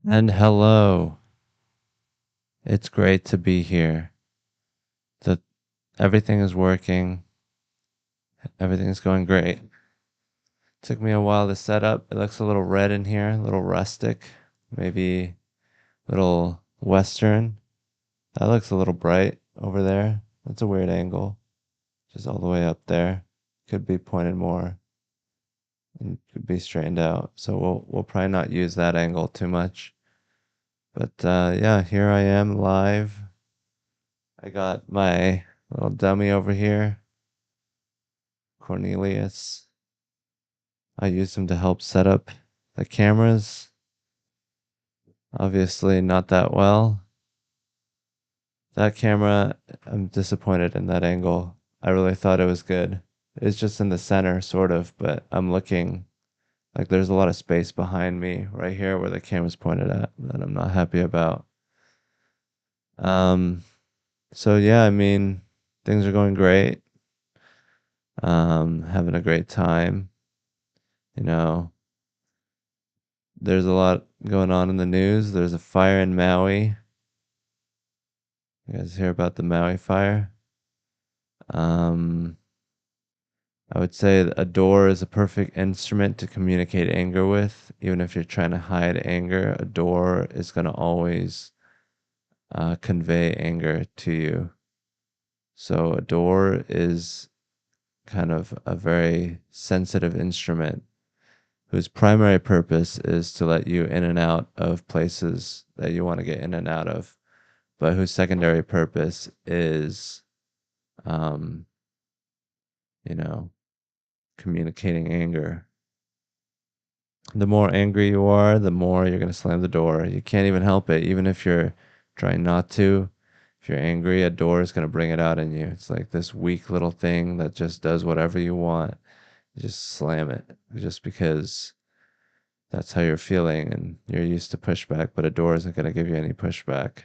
And hello. It's great to be here. That everything is working. Everything is going great. Took me a while to set up. It looks a little red in here, a little rustic, maybe a little western. That looks a little bright over there. That's a weird angle. Just all the way up there. Could be pointed more and could be straightened out. So we'll probably not use that angle too much. But yeah, here I am live. I got my little dummy over here. Cornelius. I used him to help set up the cameras. Obviously, not that well. That camera, I'm disappointed in that angle. I really thought it was good. It's just in the center, sort of, but I'm looking like there's a lot of space behind me right here where the camera's pointed at that I'm not happy about. Um, so yeah, I mean, things are going great. Having a great time. You know, there's a lot going on in the news. There's a fire in Maui. You guys hear about the Maui fire? Um, I would say that a door is a perfect instrument to communicate anger with. Even if you're trying to hide anger, a door is going to always convey anger to you. So a door is kind of a very sensitive instrument whose primary purpose is to let you in and out of places that you want to get in and out of, but whose secondary purpose is, um, you know, communicating anger. The more angry you are, the more you're going to slam the door. You can't even help it. Even if you're trying not to, if you're angry, a door is going to bring it out in you. It's like this weak little thing that just does whatever you want. You just slam it just because that's how you're feeling and you're used to pushback, but a door isn't going to give you any pushback.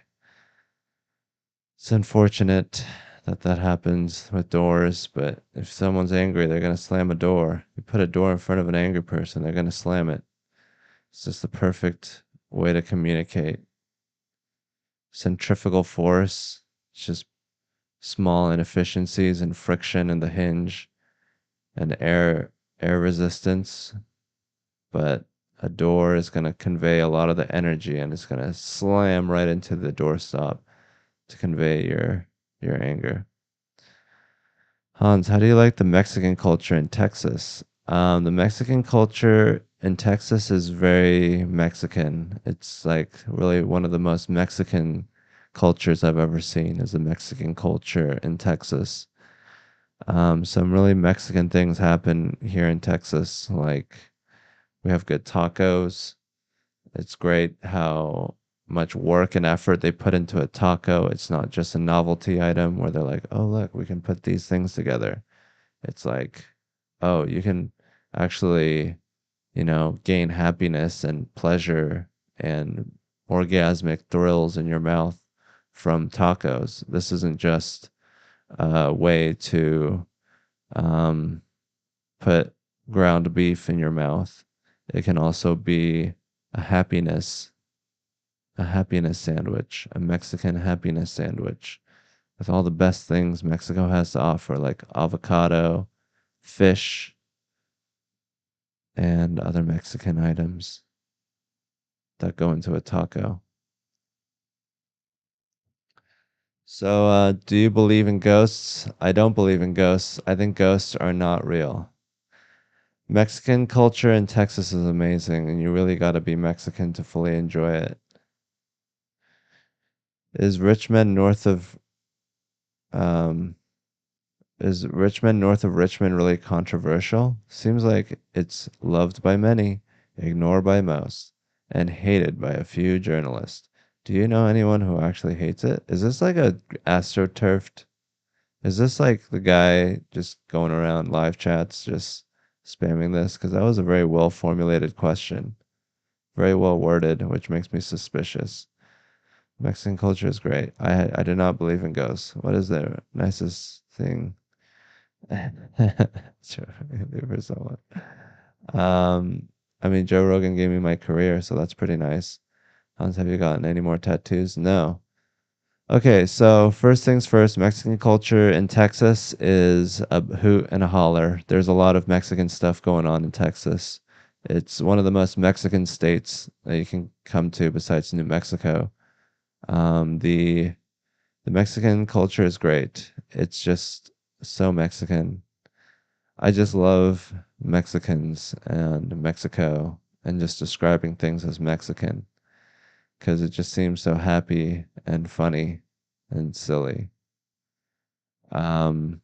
It's unfortunate that that happens with doors, but if someone's angry, they're going to slam a door. You put a door in front of an angry person, they're going to slam it. It's just the perfect way to communicate. Centrifugal force, it's just small inefficiencies and friction in the hinge and air resistance, but a door is going to convey a lot of the energy and it's going to slam right into the doorstop to convey your anger. Hans, how do you like the Mexican culture in Texas? The Mexican culture in Texas is very Mexican. It's like really one of the most Mexican cultures I've ever seen is the Mexican culture in Texas. Some really Mexican things happen here in Texas. Like we have good tacos. It's great how much work and effort they put into a taco. It's not just a novelty item where they're like, oh, look, we can put these things together. It's like, oh, you can actually, gain happiness and pleasure and orgasmic thrills in your mouth from tacos. This isn't just a way to um, put ground beef in your mouth. It can also be a happiness, a happiness sandwich, a Mexican happiness sandwich with all the best things Mexico has to offer, like avocado, fish, and other Mexican items that go into a taco. So, do you believe in ghosts? I don't believe in ghosts. I think ghosts are not real. Mexican culture in Texas is amazing, and you really got to be Mexican to fully enjoy it. Is Richmond north of um is Richmond north of Richmond really controversial? Seems like it's loved by many, ignored by most, and hated by a few journalists. Do you know anyone who actually hates it? Is this like a astroturfed? Is this like the guy just going around live chats just spamming this? Because that was a very well formulated question, very well worded, which makes me suspicious. Mexican culture is great. I do not believe in ghosts. What is the nicest thing? Sure, for someone. Um, I mean, Joe Rogan gave me my career, so that's pretty nice. Hans, have you gotten any more tattoos? No. Okay, so first things first, Mexican culture in Texas is a hoot and a holler. There's a lot of Mexican stuff going on in Texas. It's one of the most Mexican states that you can come to besides New Mexico. The Mexican culture is great. It's just so Mexican. I just love Mexicans and Mexico and just describing things as Mexican because it just seems so happy and funny and silly. Um,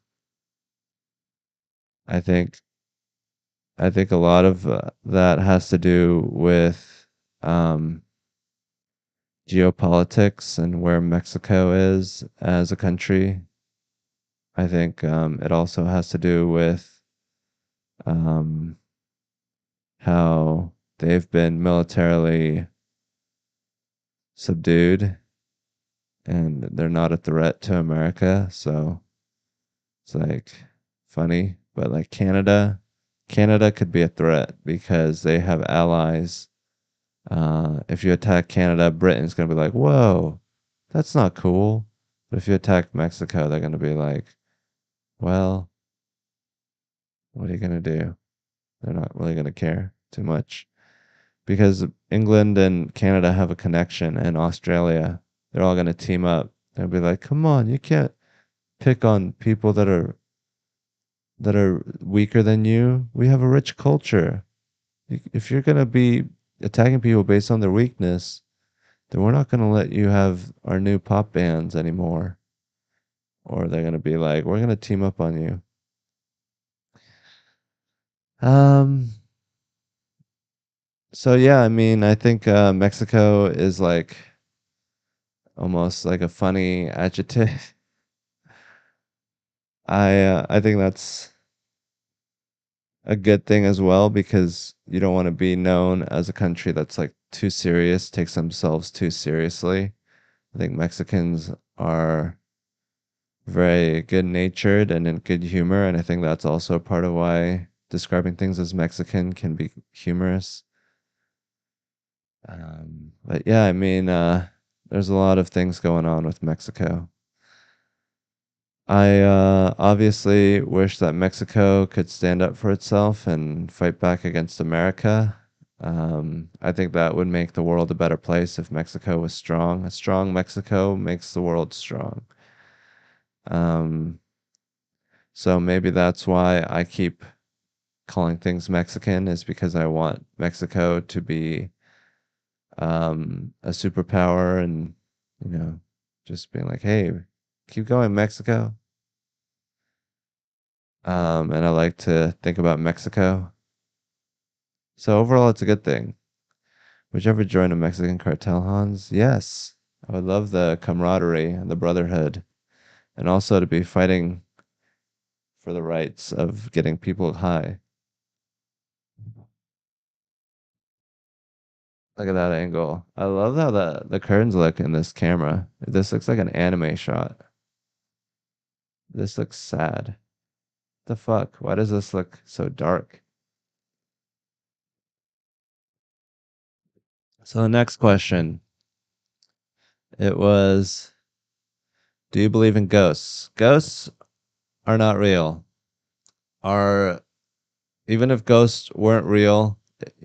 I think I think a lot of that has to do with um, geopolitics and where Mexico is as a country. I think it also has to do with um, how they've been militarily subdued and they're not a threat to America. So it's like funny, but like Canada could be a threat because they have allies. If you attack Canada, Britain's gonna be like, "Whoa, that's not cool." But if you attack Mexico, they're gonna be like, "Well, what are you gonna do?" They're not really gonna care too much because England and Canada have a connection, and Australia, they're all gonna team up. They'll be like, "Come on, you can't pick on people that are weaker than you. We have a rich culture. If you're gonna be attacking people based on their weakness, then we're not gonna let you have our new pop bands anymore." Or they're gonna be like, "We're gonna team up on you." Um. So yeah, I mean, I think Mexico is like almost like a funny adjective. I think that's a good thing as well because you don't want to be known as a country that's like too serious, takes themselves too seriously. I think Mexicans are very good natured and in good humor, and I think that's also part of why describing things as Mexican can be humorous. But yeah, I mean, there's a lot of things going on with Mexico. I obviously wish that Mexico could stand up for itself and fight back against America. I think that would make the world a better place if Mexico was strong. A strong Mexico makes the world strong. Um, so maybe that's why I keep calling things Mexican, is because I want Mexico to be a superpower and, you know, just being like, hey, keep going, Mexico. And I like to think about Mexico. So overall, it's a good thing. Would you ever join a Mexican cartel, Hans? Yes. I would love the camaraderie and the brotherhood, and also to be fighting for the rights of getting people high. Look at that angle. I love how the curtains look in this camera. This looks like an anime shot. This looks sad. The fuck? Why does this look so dark? So the next question, it was, do you believe in ghosts? Ghosts are not real. Are Even if ghosts weren't real,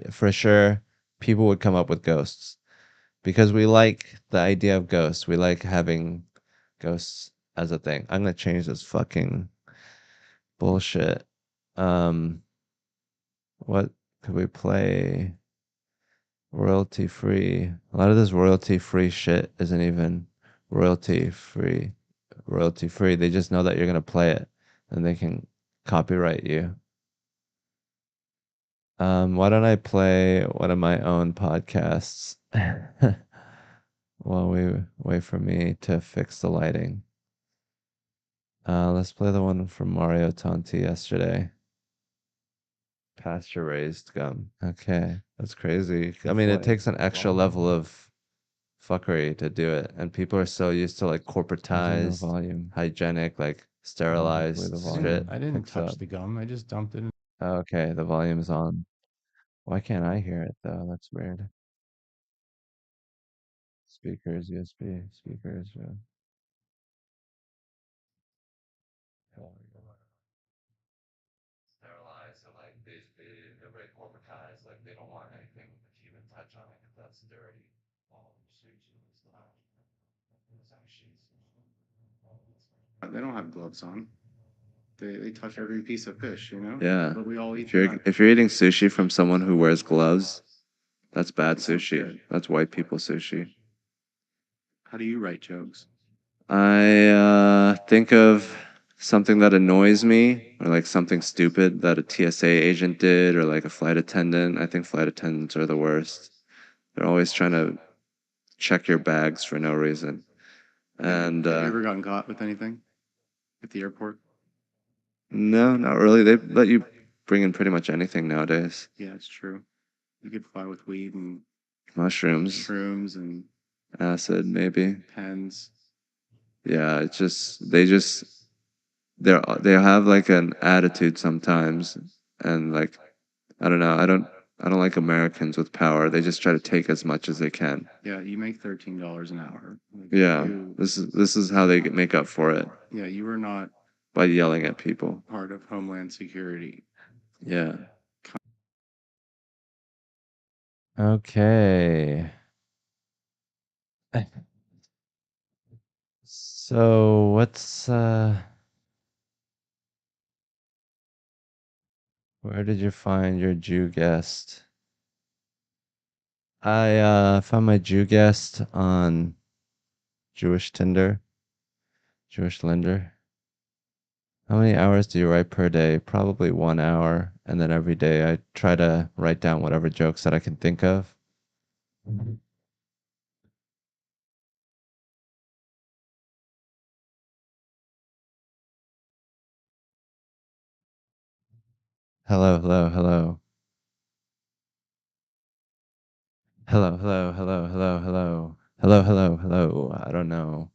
for sure, people would come up with ghosts because we like the idea of ghosts. We like having ghosts as a thing. I'm gonna change this fucking bullshit. Um, what could we play? Royalty free. A lot of this royalty free shit isn't even royalty free. Royalty free. They just know that you're gonna play it and they can copyright you. Why don't I play one of my own podcasts while we wait for me to fix the lighting? Let's play the one from Mario Tonti yesterday. Pasture raised gum. Okay, that's crazy. I mean, it takes an extra level of fuckery to do it, and people are so used to like corporatized, volume, hygienic, like sterilized the volume. shit. I didn't Picks touch up. the gum. I just dumped it in. Okay, the volume's on. Why can't I hear it though? That's weird. Speakers, USB speakers. Yeah. Sterilized, so like they're very corporatized. Like they don't want anything with human touch on it if that's dirty. They don't have gloves on. They touch every piece of fish, you know? Yeah. But we all eat If you're that. if you're eating sushi from someone who wears gloves, that's bad It's not sushi. good. That's white people sushi. How do you write jokes? I think of something that annoys me, or like something stupid that a TSA agent did, or like a flight attendant. I think flight attendants are the worst. They're always trying to check your bags for no reason. And Have you ever gotten caught with anything at the airport? no, not really. They let you bring in pretty much anything nowadays. Yeah, it's true. You could fly with weed and Mushrooms, shrooms and acid, maybe. pens. Yeah, it's just they have like an attitude sometimes, and like I don't know, I don't like Americans with power. They just try to take as much as they can. Yeah, you make $13 an hour. Like, Yeah, you, this is how they make up for it, yeah, you are not by yelling at people. part of Homeland Security. Yeah. Okay. So what's where did you find your Jew guest? I found my Jew guest on Jewish Tinder, Jewish Lender. How many hours do you write per day? Probably 1 hour. And then every day I try to write down whatever jokes that I can think of. Hello, hello, hello. Hello, hello, hello, hello, hello. Hello, hello, hello. I don't know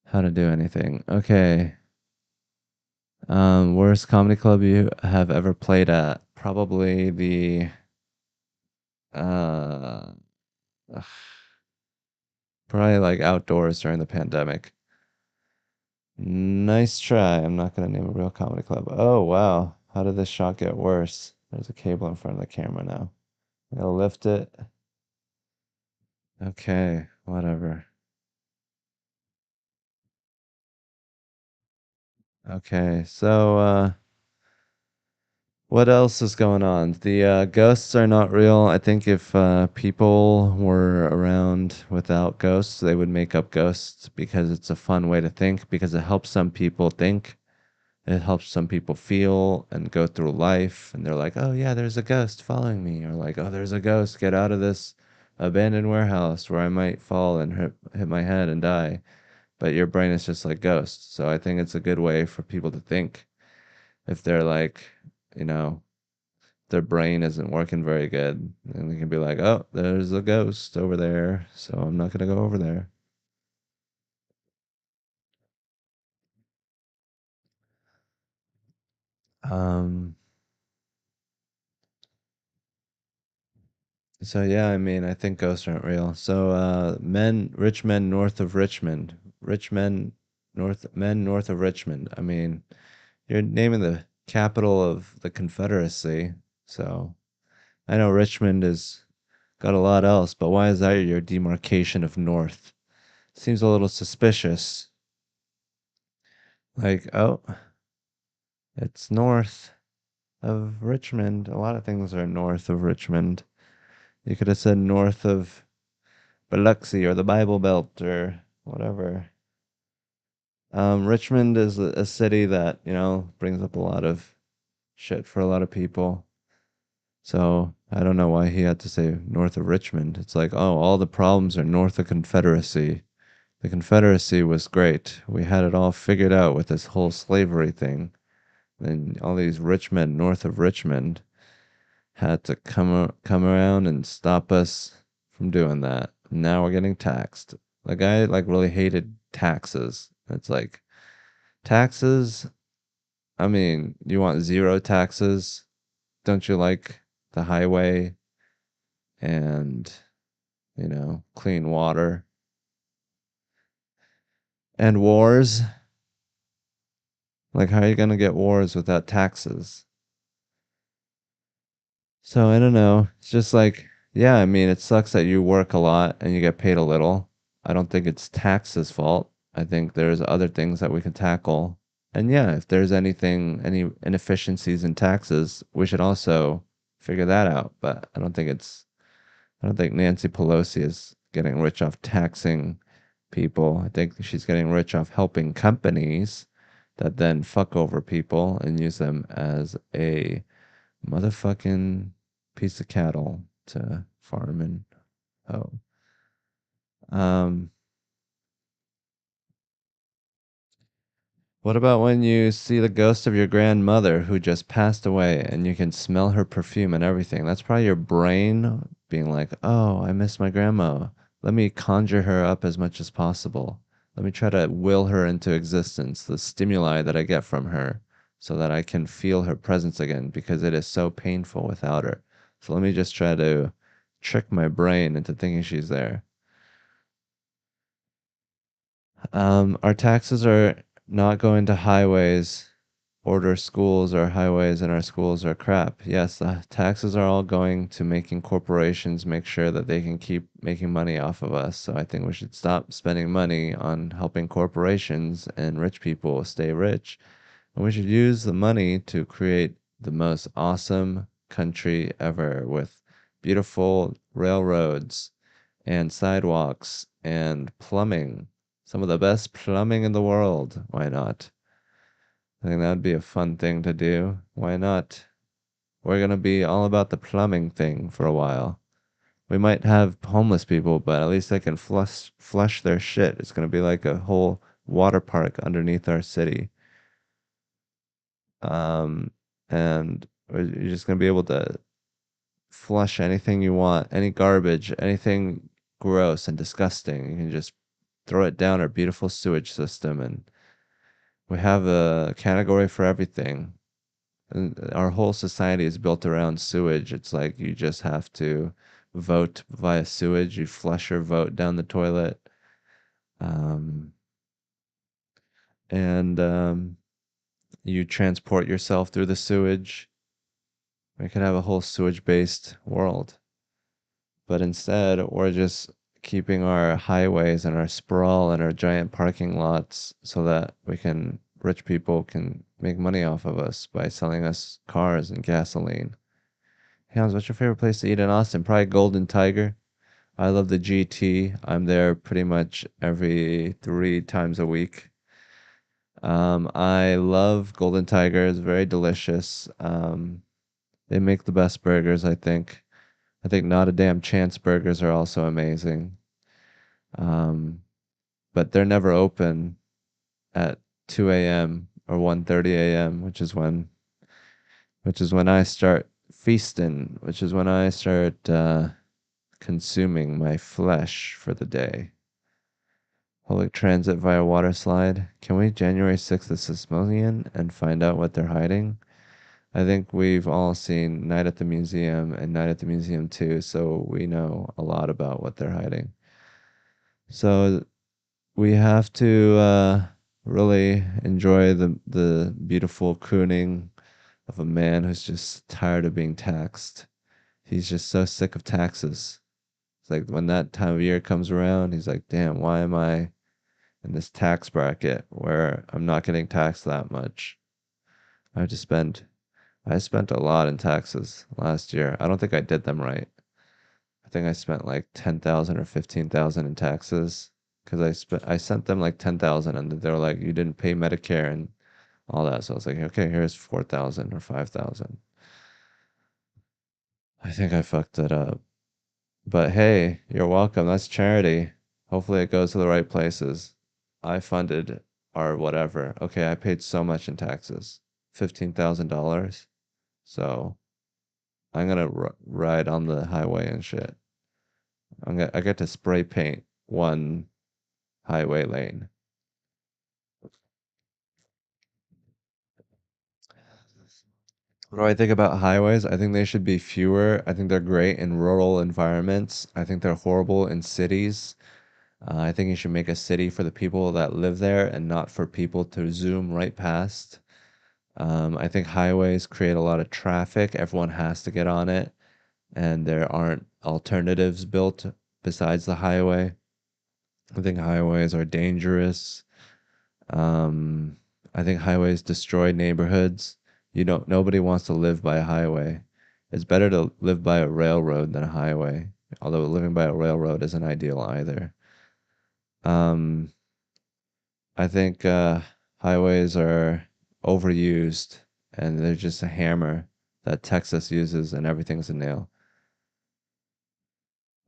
how to do anything. Okay. Worst comedy club you have ever played at? Probably the uh ugh, probably like outdoors during the pandemic. Nice try. I'm not gonna name a real comedy club. Oh wow. How did this shot get worse? There's a cable in front of the camera now. I gotta lift it. Okay, whatever. Okay, so what else is going on? The ghosts are not real. I think if people were around without ghosts, they would make up ghosts because it's a fun way to think, because it helps some people think. It helps some people feel and go through life, and they're like, "Oh yeah, there's a ghost following me," or like, "Oh, there's a ghost. Get out of this abandoned warehouse where I might fall and hit my head and die." But your brain is just like ghosts. So I think it's a good way for people to think if they're like, you know, their brain isn't working very good, and they can be like, "Oh, there's a ghost over there, so I'm not gonna go over there." Um, So yeah, I mean, I think ghosts aren't real. So rich men north of Richmond, men north of Richmond. I mean, you're naming the capital of the Confederacy. So I know Richmond has got a lot else, but why is that your demarcation of north? Seems a little suspicious. Like, oh, it's north of Richmond. A lot of things are north of Richmond. You could have said north of Biloxi or the Bible Belt or whatever. Richmond is a city that, brings up a lot of shit for a lot of people. So I don't know why he had to say north of Richmond. It's like, oh, all the problems are north of Confederacy. The Confederacy was great. We had it all figured out with this whole slavery thing. And all these rich men north of Richmond had to come around and stop us from doing that. Now we're getting taxed. The guy like really hated taxes. It's like taxes. I mean, you want zero taxes? Don't you like the highway and clean water. And wars, like how are you going to get wars without taxes? So I don't know. It's just like, yeah, I mean, it sucks that you work a lot and you get paid a little. I don't think it's taxes' fault. I think there's other things that we can tackle. And yeah, if there's any inefficiencies in taxes, we should also figure that out. But I don't think Nancy Pelosi is getting rich off taxing people. I think she's getting rich off helping companies that then fuck over people and use them as a motherfucking piece of cattle to farm and hoe. Um, what about when you see the ghost of your grandmother who just passed away and you can smell her perfume and everything? That's probably your brain being like, oh, I miss my grandma. Let me conjure her up as much as possible. Let me try to will her into existence, the stimuli that I get from her, so that I can feel her presence again because it is so painful without her. So let me just try to trick my brain into thinking she's there. Our taxes are not going to highways, order schools or highways, and our schools are crap. Yes, the taxes are all going to making corporations make sure that they can keep making money off of us. So I think we should stop spending money on helping corporations and rich people stay rich. And we should use the money to create the most awesome country ever with beautiful railroads and sidewalks and plumbing. Some of the best plumbing in the world. Why not? I think that would be a fun thing to do. Why not? We're going to be all about the plumbing thing for a while. We might have homeless people, but at least they can flush their shit. It's going to be like a whole water park underneath our city. Um, and you're just going to be able to flush anything you want, any garbage, anything gross and disgusting. You can just throw it down our beautiful sewage system, and we have a category for everything. And our whole society is built around sewage. It's like you just have to vote via sewage. You flush your vote down the toilet. Um, and you transport yourself through the sewage. We could have a whole sewage-based world. But instead, we're just keeping our highways and our sprawl and our giant parking lots so that rich people can make money off of us by selling us cars and gasoline. Hey, Hans, what's your favorite place to eat in Austin? Probably Golden Tiger. I love the GT. I'm there pretty much every 3 times a week. I love Golden Tiger. It's very delicious. They make the best burgers, I think. I think Not a Damn Chance burgers are also amazing. Um, but they're never open at 2 a.m. or 1:30 a.m., which is when I start feasting, which is when I start consuming my flesh for the day. Public transit via water slide. Can we January 6th the Smithsonian and find out what they're hiding? I think we've all seen Night at the Museum and Night at the Museum 2, so we know a lot about what they're hiding. So we have to really enjoy the beautiful crooning of a man who's just tired of being taxed. He's just so sick of taxes. It's like when that time of year comes around, he's like, damn, why am I in this tax bracket where I'm not getting taxed that much? I have to spend I spent a lot in taxes last year. I don't think I did them right. I think I spent like 10,000 or 15,000 in taxes because I sent them like 10,000 and they were like, you didn't pay Medicare and all that. So I was like, okay, here's 4,000 or 5,000. I think I fucked it up. But hey, you're welcome. That's charity. Hopefully it goes to the right places. I funded our whatever. Okay, I paid so much in taxes. $15,000. So I'm gonna ride on the highway and shit. I get to spray paint one highway lane. What do I think about highways? I think they should be fewer. I think they're great in rural environments. I think they're horrible in cities. I think you should make a city for the people that live there and not for people to zoom right past. I think highways create a lot of traffic. Everyone has to get on it, and there aren't alternatives built besides the highway. I think highways are dangerous. Um, I think highways destroy neighborhoods. Nobody wants to live by a highway. It's better to live by a railroad than a highway, although living by a railroad isn't ideal either. Um, I think highways are overused and they're just a hammer that Texas uses and everything's a nail.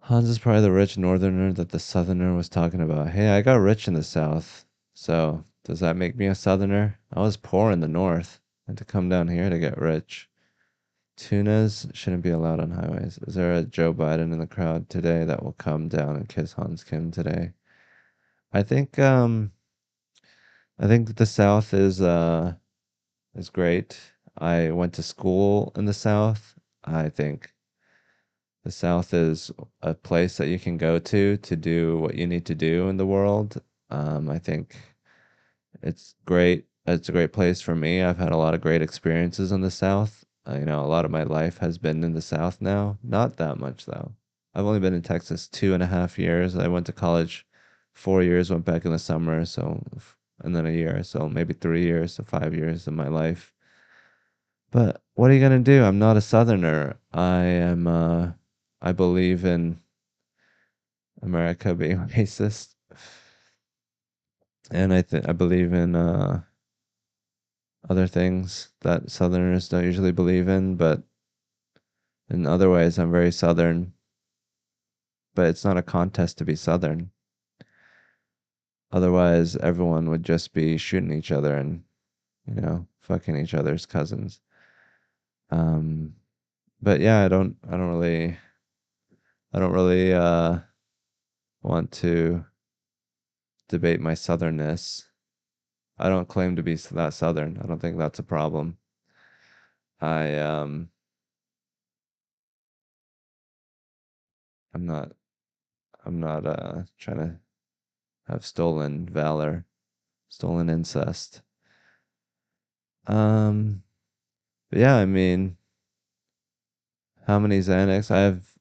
Hans is probably the rich northerner that the southerner was talking about. Hey, I got rich in the south. So, does that make me a southerner? I was poor in the north. I had to come down here to get rich. Tunas shouldn't be allowed on highways. Is there a Joe Biden in the crowd today that will come down and kiss Hans Kim today? I think I think the South is great. I went to school in the South. I think the South is a place that you can go to do what you need to do in the world. I think it's great. It's a great place for me. I've had a lot of great experiences in the South. A lot of my life has been in the South now. Not that much though. I've only been in Texas 2.5 years. I went to college 4 years, went back in the summer, and then a year, so maybe 3 years to 5 years of my life. But what are you gonna do? I'm not a Southerner. I believe in America being racist, and I believe in other things that Southerners don't usually believe in, but in other ways, I'm very Southern. But it's not a contest to be Southern. Otherwise, everyone would just be shooting each other and fucking each other's cousins. Um, but yeah, I don't really want to debate my southernness. I don't claim to be that southern. I don't think that's a problem. I I'm not I'm not trying to have stolen valor, stolen incest. Um but yeah, I mean, how many Xanax?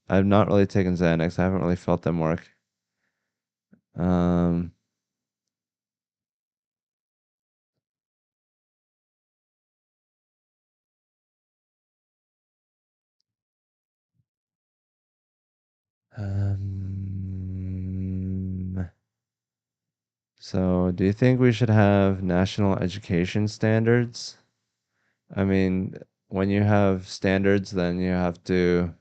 I've not really taken Xanax. I haven't really felt them work. Um um so do you think we should have national education standards? I mean, when you have standards, then you have to,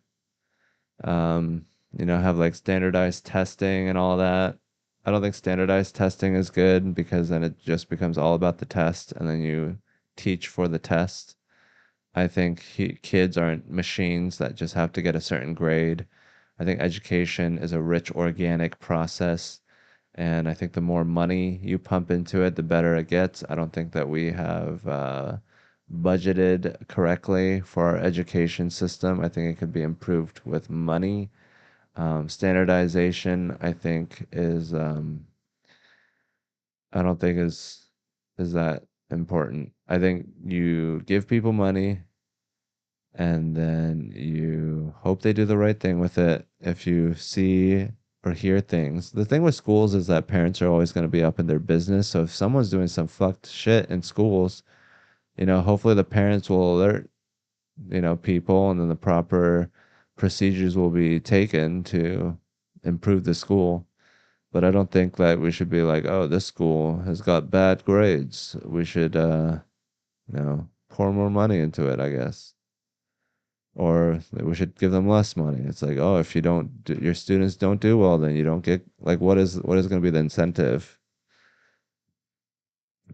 have like standardized testing and all that. I don't think standardized testing is good because then it just becomes all about the test and then you teach for the test. I think kids aren't machines that just have to get a certain grade. I think education is a rich organic process, and I think the more money you pump into it, the better it gets. I don't think that we have budgeted correctly for our education system. I think it could be improved with money. Standardization, I think, I don't think is that important. I think you give people money and then you hope they do the right thing with it. If you see or hear things, the thing with schools is that parents are always going to be up in their business. So if someone's doing some fucked shit in schools, hopefully the parents will alert, people, and then the proper procedures will be taken to improve the school. But I don't think that we should be like, oh, this school has got bad grades. We should, pour more money into it, I guess. Or we should give them less money. It's like, oh, if your students don't do well, then you don't get, like, what is going to be the incentive?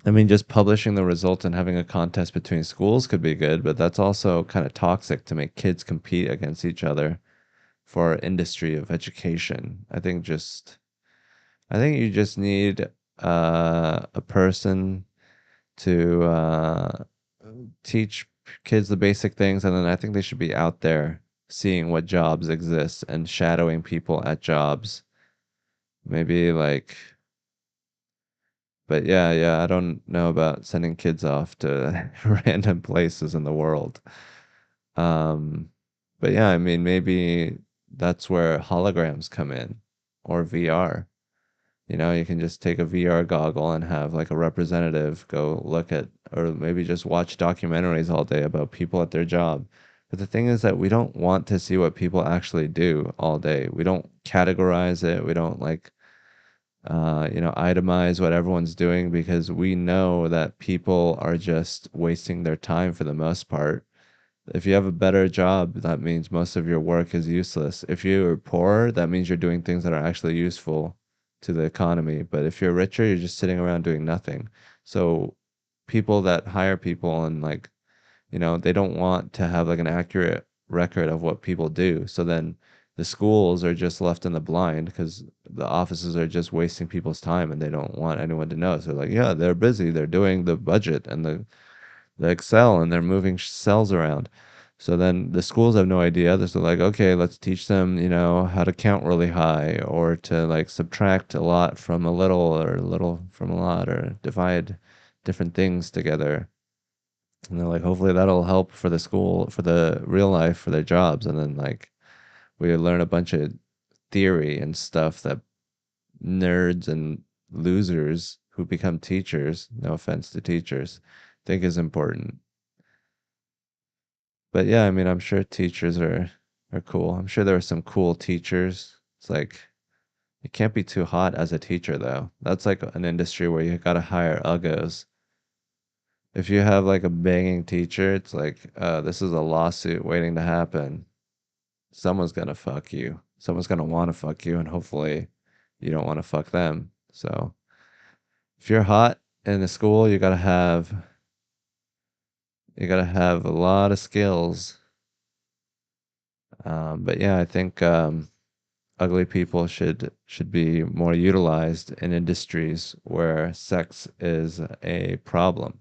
I mean, just publishing the results and having a contest between schools could be good, but that's also kind of toxic to make kids compete against each other for our industry of education. I think you just need a person to teach kids the basic things, and then I think they should be out there seeing what jobs exist and shadowing people at jobs. Maybe like, but yeah, I don't know about sending kids off to random places in the world. Um, but yeah, I mean, maybe that's where holograms come in or VR. You know, you can just take a VR goggle and have like a representative go look at, or maybe just watch documentaries all day about people at their job. But the thing is that we don't want to see what people actually do all day. We don't categorize it. We don't like, itemize what everyone's doing because we know that people are just wasting their time for the most part. If you have a better job, that means most of your work is useless. If you're poor, that means you're doing things that are actually useful to the economy. But if you're richer, you're just sitting around doing nothing. So people that hire people and like, they don't want to have like an accurate record of what people do. So then the schools are just left in the blind because the offices are just wasting people's time and they don't want anyone to know. So like, yeah, they're busy. They're doing the budget and the Excel and they're moving cells around. So then the schools have no idea. They're like, okay, let's teach them, how to count really high or to like subtract a lot from a little or a little from a lot or divide different things together. And they're like, hopefully that'll help for the school, for the real life, for their jobs. And then like we learn a bunch of theory and stuff that nerds and losers who become teachers, no offense to teachers, think is important. But yeah, I mean, I'm sure teachers are cool. I'm sure there are some cool teachers. It's like you can't be too hot as a teacher though. That's like an industry where you gotta hire uggos. If you have like a banging teacher, it's like, this is a lawsuit waiting to happen. Someone's gonna fuck you. Someone's gonna want to fuck you, and hopefully you don't want to fuck them. So if you're hot in the school, you gotta have a lot of skills. But yeah, I think ugly people should be more utilized in industries where sex is a problem.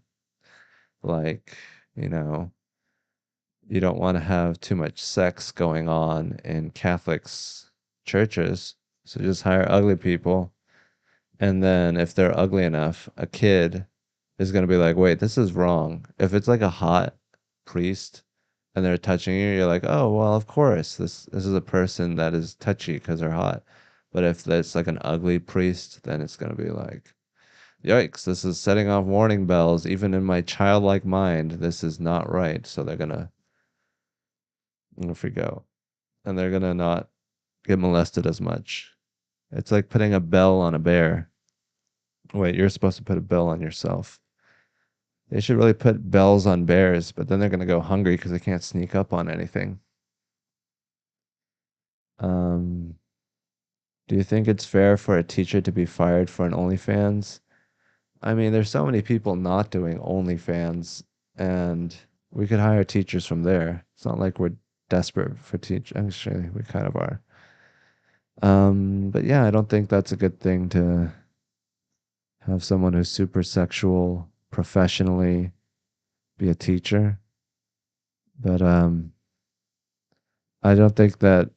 Like, you know, you don't want to have too much sex going on in Catholics churches, so just hire ugly people. And then if they're ugly enough, a kid is going to be like, wait, this is wrong. If it's like a hot priest and they're touching you, you're like, oh, well, of course, this is a person that is touchy because they're hot. But if that's like an ugly priest, then it's going to be like, yikes, this is setting off warning bells. Even in my childlike mind, this is not right. So they're gonna freak out and they're gonna not get molested as much. It's like putting a bell on a bear. Wait, you're supposed to put a bell on yourself. They should really put bells on bears, but then they're gonna go hungry because they can't sneak up on anything. Um, do you think it's fair for a teacher to be fired for an OnlyFans? I mean, there's so many people not doing OnlyFans, and we could hire teachers from there. It's not like we're desperate for teach. Actually, we kind of are. But yeah, I don't think that's a good thing to have someone who's super sexual professionally be a teacher. But I don't think that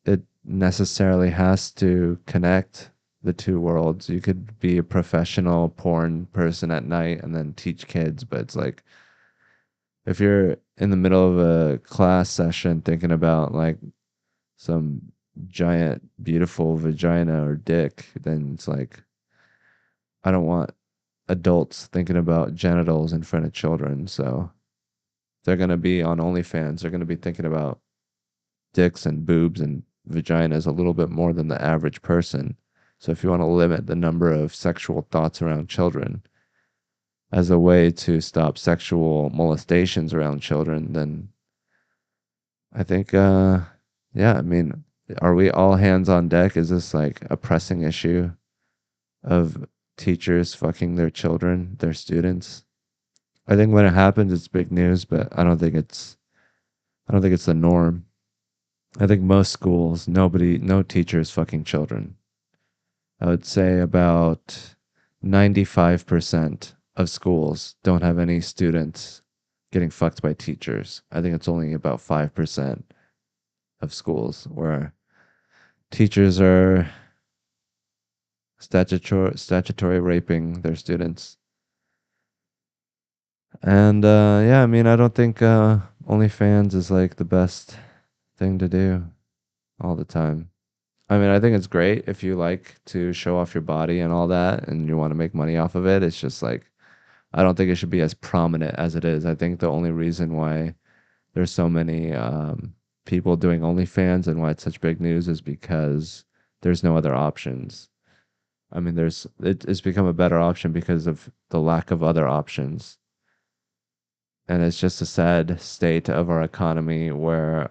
it necessarily has to connect the two worlds. You could be a professional porn person at night and then teach kids, but it's like if you're in the middle of a class session thinking about like some giant beautiful vagina or dick, then it's like I don't want adults thinking about genitals in front of children. So they're going to be on OnlyFans. They're going to be thinking about dicks and boobs and vaginas a little bit more than the average person. So if you want to limit the number of sexual thoughts around children as a way to stop sexual molestations around children, then I think, yeah, I mean, are we all hands on deck? Is this like a pressing issue of teachers fucking their children, their students? I think when it happens, it's big news, but I don't think it's the norm. I think most schools, no teacher is fucking children. I would say about 95% of schools don't have any students getting fucked by teachers. I think it's only about 5% of schools where teachers are statutory raping their students. And yeah, I mean, I don't think OnlyFans is like the best thing to do all the time. I mean, I think it's great if you like to show off your body and all that and you want to make money off of it. It's just like, I don't think it should be as prominent as it is. I think the only reason why there's so many people doing OnlyFans and why it's such big news is because there's no other options. I mean, it's become a better option because of the lack of other options. And it's just a sad state of our economy where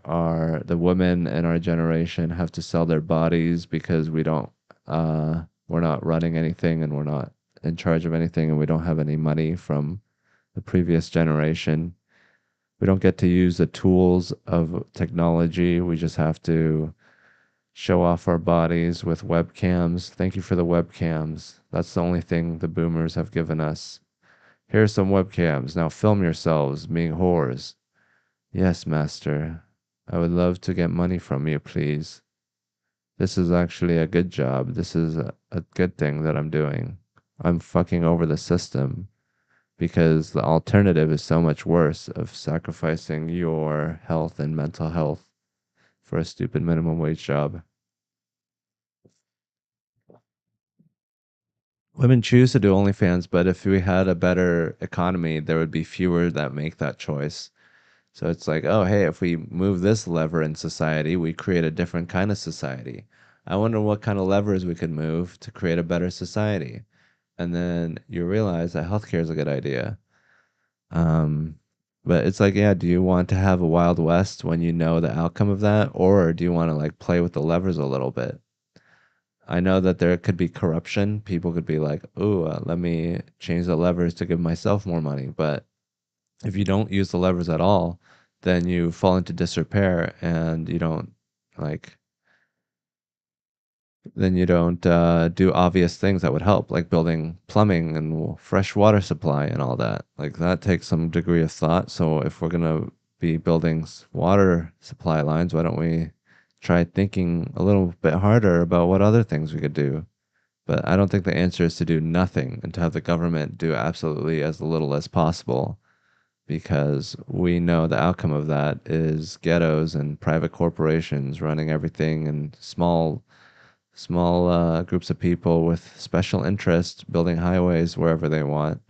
the women in our generation have to sell their bodies because we're not running anything and we're not in charge of anything and we don't have any money from the previous generation. We don't get to use the tools of technology. We just have to show off our bodies with webcams. Thank you for the webcams. That's the only thing the boomers have given us. Here's some webcams. Now film yourselves being whores. Yes, master. I would love to get money from you, please. This is actually a good job. This is a good thing that I'm doing. I'm fucking over the system because the alternative is so much worse of sacrificing your health and mental health for a stupid minimum wage job. Women choose to do OnlyFans, but if we had a better economy, there would be fewer that make that choice. So it's like, oh, hey, if we move this lever in society, we create a different kind of society. I wonder what kind of levers we could move to create a better society. And then you realize that healthcare is a good idea. Um, but it's like, yeah, do you want to have a Wild West when you know the outcome of that? Or do you want to like play with the levers a little bit? I know that there could be corruption. People could be like, oh, let me change the levers to give myself more money. But if you don't use the levers at all, then you fall into disrepair and you don't like then you don't do obvious things that would help, like building plumbing and fresh water supply and all that. Like that takes some degree of thought. So if we're gonna be building water supply lines, why don't we try thinking a little bit harder about what other things we could do? But I don't think the answer is to do nothing and to have the government do absolutely as little as possible because we know the outcome of that is ghettos and private corporations running everything and small groups of people with special interests building highways wherever they want.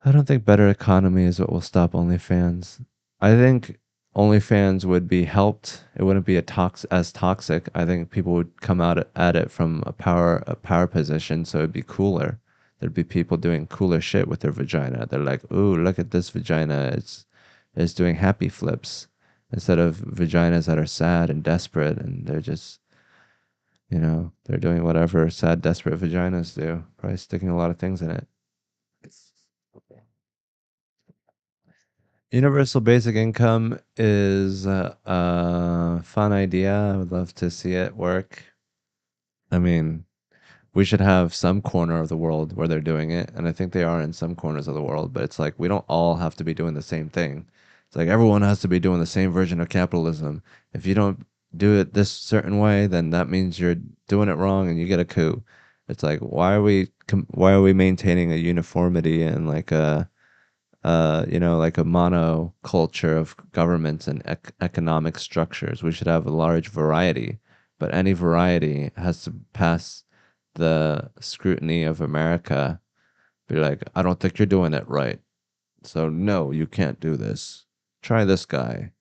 I don't think better economy is what will stop OnlyFans. I think OnlyFans would be helped. It wouldn't be as toxic. I think people would come out at it from a power position, so it'd be cooler. There'd be people doing cooler shit with their vagina. They're like, "Ooh, look at this vagina. It's doing happy flips." Instead of vaginas that are sad and desperate and they're just, they're doing whatever sad, desperate vaginas do, probably sticking a lot of things in it. Universal basic income is a fun idea. I would love to see it work. I mean, we should have some corner of the world where they're doing it, and I think they are in some corners of the world, but it's like we don't all have to be doing the same thing. It's like everyone has to be doing the same version of capitalism. If you don't do it this certain way, then that means you're doing it wrong and you get a coup. It's like why are we maintaining a uniformity and like like a mono culture of governments and economic structures. We should have a large variety, but any variety has to pass the scrutiny of America. Be like, I don't think you're doing it right. So, no, you can't do this. Try this guy.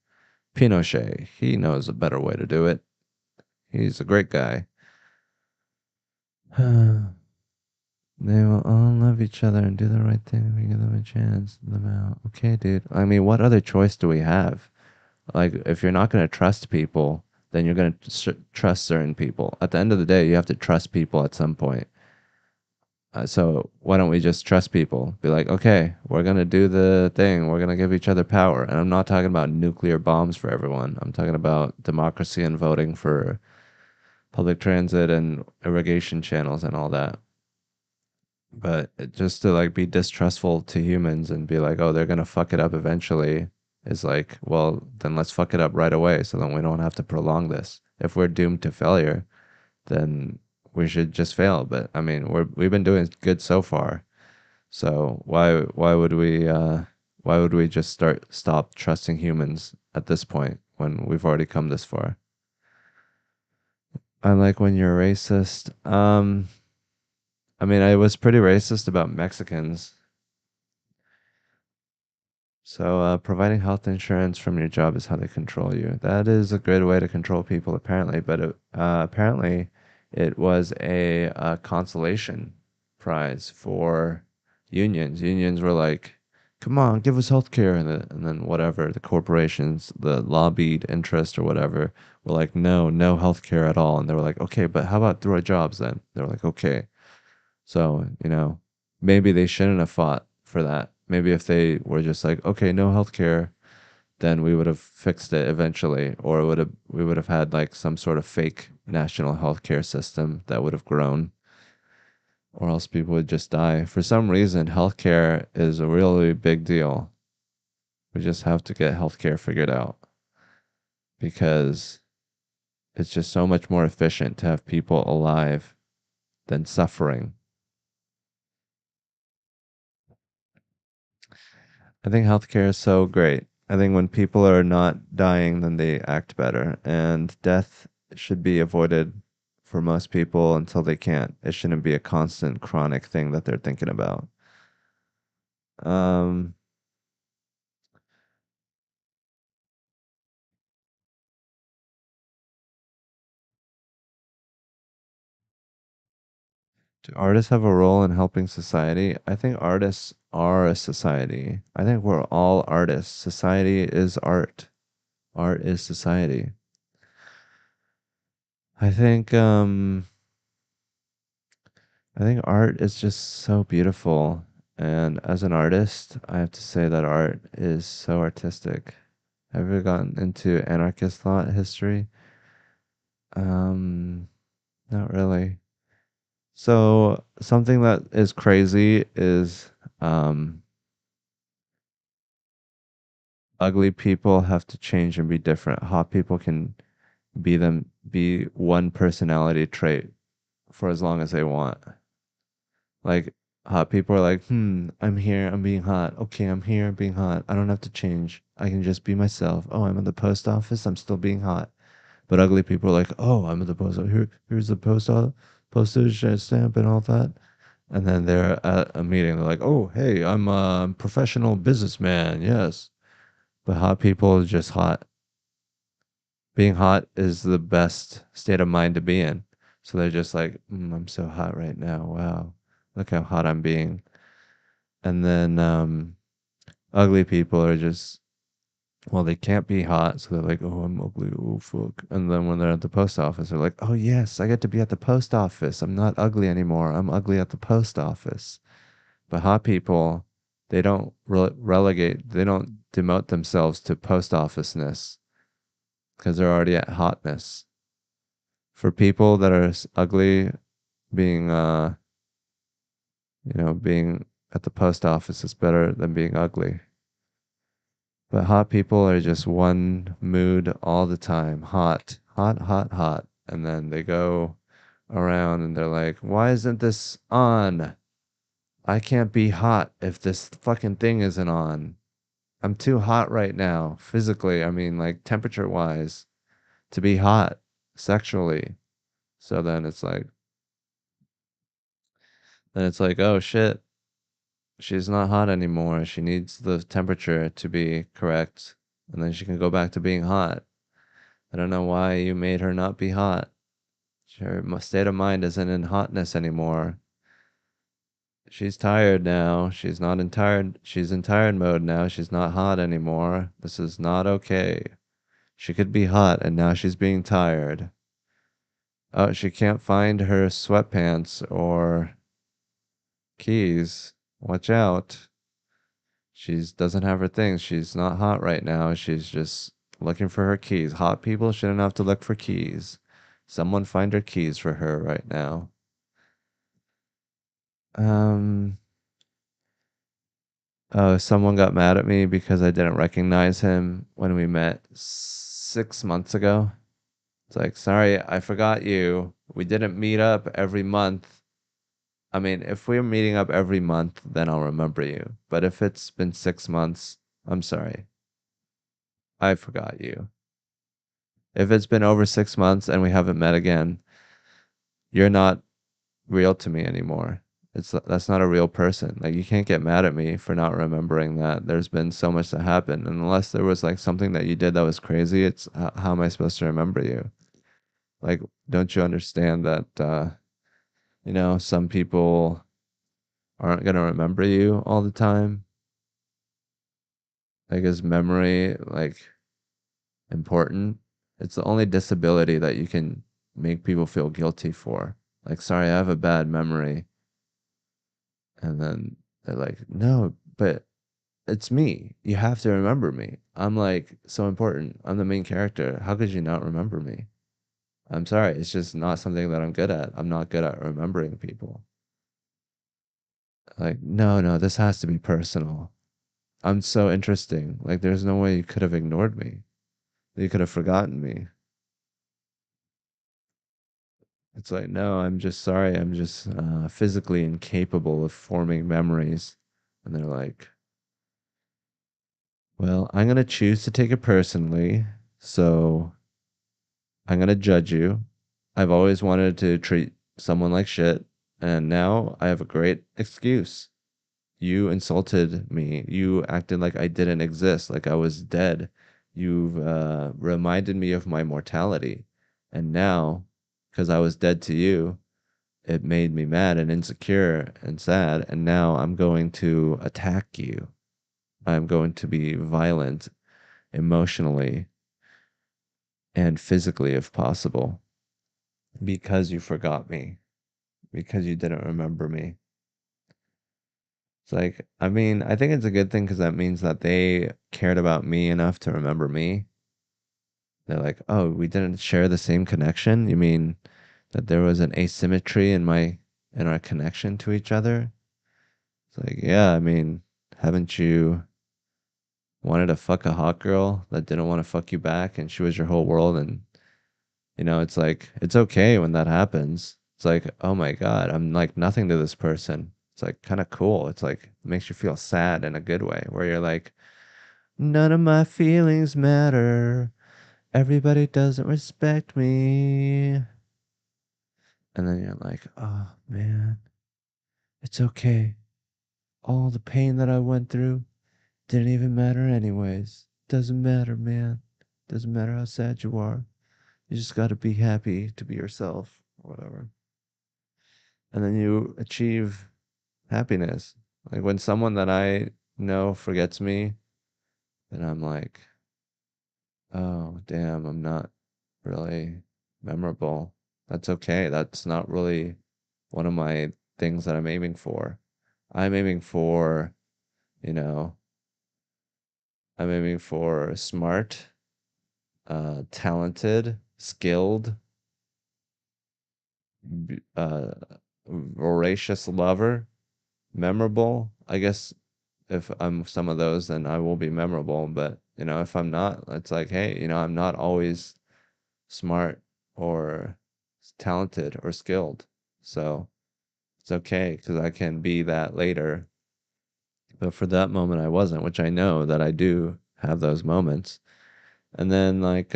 Pinochet. He knows a better way to do it. He's a great guy. They will all love each other and do the right thing if we give them a chance. Them out. Okay, dude. I mean, what other choice do we have? Like, if you're not going to trust people, then you're going to trust certain people. At the end of the day, you have to trust people at some point. So why don't we just trust people? Be like, okay, we're going to do the thing. We're going to give each other power. And I'm not talking about nuclear bombs for everyone. I'm talking about democracy and voting for public transit and irrigation channels and all that. But just to like be distrustful to humans and be like, oh, they're gonna fuck it up eventually is like, well, then let's fuck it up right away so then we don't have to prolong this. If we're doomed to failure, then we should just fail. But I mean, we've been doing good so far. So why would we just stop trusting humans at this point when we've already come this far? I like when you're racist. I mean, I was pretty racist about Mexicans. So, providing health insurance from your job is how they control you. That is a good way to control people, apparently. But apparently, it was a consolation prize for unions. Unions were like, "Come on, give us health care," and then whatever the corporations, the lobbied interest or whatever, were like, "No, no health care at all." And they were like, "Okay, but how about through our jobs then?" They were like, "Okay." So, maybe they shouldn't have fought for that. Maybe if they were just like, okay, no healthcare, then we would have fixed it eventually, or we would have had like some sort of fake national healthcare system that would have grown, or else people would just die. For some reason, healthcare is a really big deal. We just have to get healthcare figured out because it's just so much more efficient to have people alive than suffering. I think healthcare is so great. I think when people are not dying, then they act better. And death should be avoided for most people until they can't. It shouldn't be a constant chronic thing that they're thinking about. Um, do artists have a role in helping society? I think artists are a society. I think we're all artists. Society is art. Art is society. I think I think art is just so beautiful. And as an artist, I have to say that art is so artistic. Have you ever gotten into anarchist thought history? Um, Not really. So something that is crazy is ugly people have to change and be different. Hot people can be one personality trait for as long as they want. Like hot people are like, I'm here, I'm being hot. Okay, I'm here, being hot. I don't have to change. I can just be myself. Oh, I'm at the post office, I'm still being hot. But ugly people are like, oh, I'm at the post office. Here's the postage stamp and all that. And then they're at a meeting. They're like, oh, hey, I'm a professional businessman. Yes. But hot people are just hot. Being hot is the best state of mind to be in. So they're just like, I'm so hot right now. Wow. Look how hot I'm being. And then ugly people are just, well, they can't be hot, so they're like, oh, I'm ugly, oh fuck. And then when they're at the post office, they're like, oh yes, I get to be at the post office. I'm not ugly anymore. I'm ugly at the post office. But hot people, they don't relegate, they don't demote themselves to post officeness because they're already at hotness. For people that are ugly, being being at the post office is better than being ugly. But hot people are just one mood all the time. Hot, hot, hot, hot. And then they go around and they're like, why isn't this on? I can't be hot if this fucking thing isn't on. I'm too hot right now, physically. I mean, like temperature wise, to be hot sexually. So then it's like, oh shit, she's not hot anymore. She needs the temperature to be correct. And then she can go back to being hot. I don't know why you made her not be hot. Her state of mind isn't in hotness anymore. She's tired now. She's in tired mode now. She's not hot anymore. This is not okay. She could be hot and now she's being tired. Oh, she can't find her sweatpants or keys. Watch out. She doesn't have her things. She's not hot right now. She's just looking for her keys. Hot people shouldn't have to look for keys. Someone find her keys for her right now. Um, oh, someone got mad at me because I didn't recognize him when we met 6 months ago. It's like, sorry, I forgot you. We didn't meet up every month. I mean, if we're meeting up every month, then I'll remember you. But if it's been 6 months, I'm sorry. I forgot you. If it's been over 6 months and we haven't met again, you're not real to me anymore. That's not a real person. Like you can't get mad at me for not remembering that there's been so much that happened. And unless there was like something that you did that was crazy, it's how am I supposed to remember you? Like, don't you understand that some people aren't gonna remember you all the time? Like is memory like important? It's the only disability that you can make people feel guilty for. Like, sorry, I have a bad memory. And then they're like, no, but it's me. You have to remember me. I'm like so important. I'm the main character. How could you not remember me? I'm sorry. It's just not something that I'm good at. I'm not good at remembering people. Like, no, no, this has to be personal. I'm so interesting. Like, there's no way you could have ignored me. You could have forgotten me. It's like, no, I'm just sorry. I'm just physically incapable of forming memories. And they're like, well, I'm going to choose to take it personally. So I'm going to judge you. I've always wanted to treat someone like shit. And now I have a great excuse. You insulted me. You acted like I didn't exist, like I was dead. You've reminded me of my mortality. And now, because I was dead to you, it made me mad and insecure and sad. And now I'm going to attack you. I'm going to be violent emotionally and physically if possible because you forgot me, because you didn't remember me. It's like, I mean, I think it's a good thing because that means that they cared about me enough to remember me. They're like, oh, we didn't share the same connection? You mean that there was an asymmetry in our connection to each other? It's like, yeah, I mean, haven't you wanted to fuck a hot girl that didn't want to fuck you back and she was your whole world? And it's like it's okay when that happens. It's like, oh my God, I'm like nothing to this person. It's like kind of cool. It's like it makes you feel sad in a good way, where you're like, none of my feelings matter. Everybody doesn't respect me. And then you're like, oh man, it's okay. All the pain that I went through didn't even matter anyways. Doesn't matter, man. Doesn't matter how sad you are. You just got to be happy to be yourself, or whatever. And then you achieve happiness. Like when someone that I know forgets me, then I'm like, oh, damn, I'm not really memorable. That's okay. That's not really one of my things that I'm aiming for. I'm aiming for, you know, I'm aiming for smart, talented, skilled, uh, voracious lover, memorable. I guess if I'm some of those, then I will be memorable. But, if I'm not, it's like, hey, I'm not always smart or talented or skilled. So it's okay because I can be that later. But for that moment, I wasn't, which I know that I do have those moments. And then, like,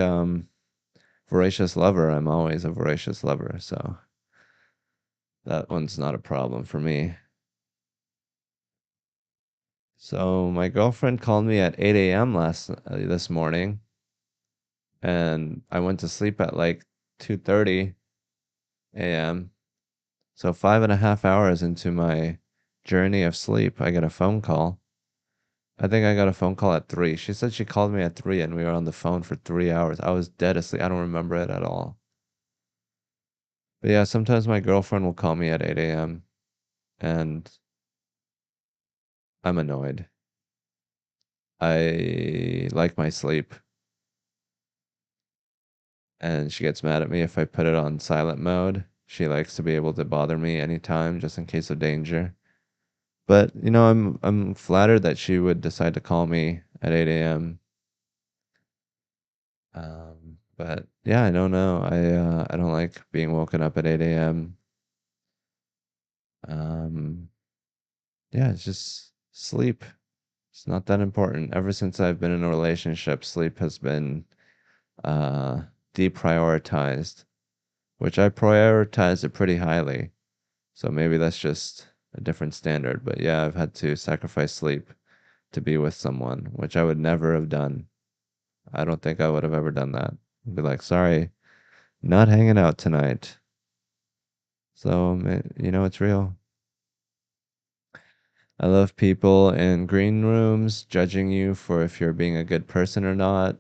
voracious lover, I'm always a voracious lover. So that one's not a problem for me. So my girlfriend called me at 8 a.m. This morning, and I went to sleep at like 2:30 a.m. So 5.5 hours into my journey of sleep, I get a phone call. I think I got a phone call at 3. She said she called me at 3 and we were on the phone for 3 hours. I was dead asleep. I don't remember it at all. But yeah, sometimes my girlfriend will call me at 8 a.m. and I'm annoyed. I like my sleep, and she gets mad at me if I put it on silent mode. She likes to be able to bother me anytime just in case of danger. But, you know, I'm flattered that she would decide to call me at 8 a.m. But yeah, I don't know. I don't like being woken up at 8 a.m. Um, yeah, it's just sleep. It's not that important. Ever since I've been in a relationship, sleep has been uh deprioritized, which I prioritize it pretty highly. So maybe that's just a different standard. But yeah, I've had to sacrifice sleep to be with someone, which I would never have done. I don't think I would have ever done that. I'd be like, sorry, not hanging out tonight. So, you know, it's real. I love people in green rooms judging you for if you're being a good person or not.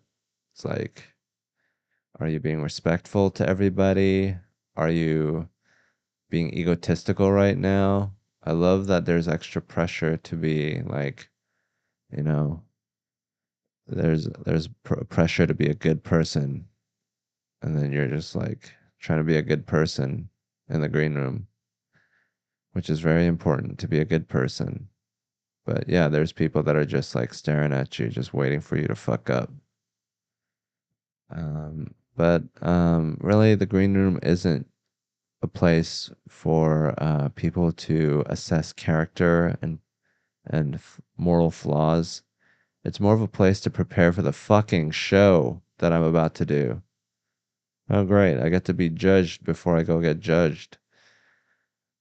It's like, are you being respectful to everybody? Are you being egotistical right now? I love that there's extra pressure to be like, you know, there's pressure to be a good person, and then you're just like trying to be a good person in the green room, which is very important to be a good person. But yeah, there's people that are just like staring at you, just waiting for you to fuck up. But really, the green room isn't a place for people to assess character and moral flaws. It's more of a place to prepare for the fucking show that I'm about to do. Oh, great. I get to be judged before I go get judged.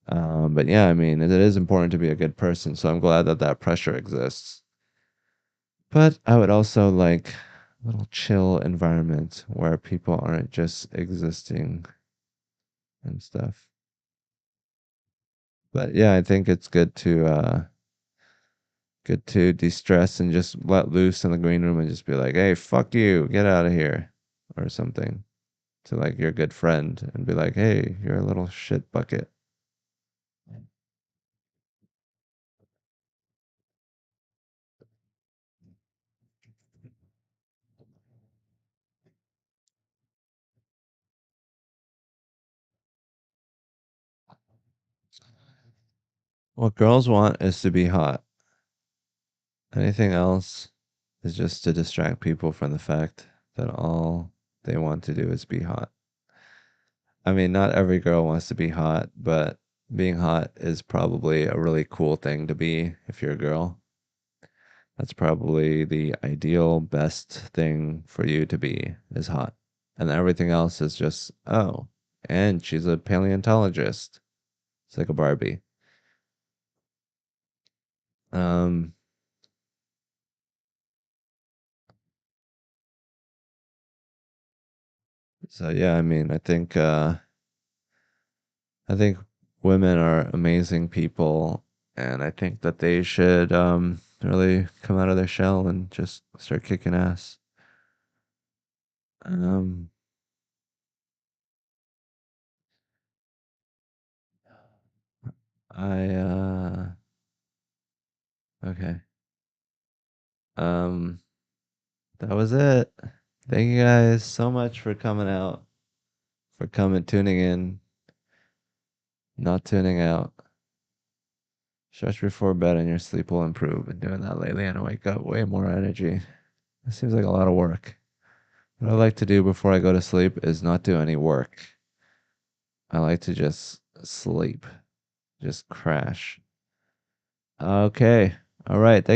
But yeah, I mean, it is important to be a good person, so I'm glad that that pressure exists. But I would also like a little chill environment where people aren't just existing and stuff. But yeah, I think it's good to de-stress and just let loose in the green room and just be like, "Hey, fuck you, get out of here," or something to like your good friend and be like, "Hey, you're a little shit bucket." What girls want is to be hot. Anything else is just to distract people from the fact that all they want to do is be hot. I mean, not every girl wants to be hot, but being hot is probably a really cool thing to be if you're a girl. That's probably the ideal, best thing for you to be is hot. And everything else is just, oh, and she's a paleontologist. It's like a Barbie. Um, so yeah, I mean, I think women are amazing people, and I think that they should really come out of their shell and just start kicking ass. Um, I okay. Um, that was it. Thank you guys so much for coming out, for coming, tuning in, not tuning out. Stretch before bed and your sleep will improve. Been doing that lately and I wake up way more energy. It seems like a lot of work. What I like to do before I go to sleep is not do any work. I like to just sleep, just crash. Okay. All right. Thank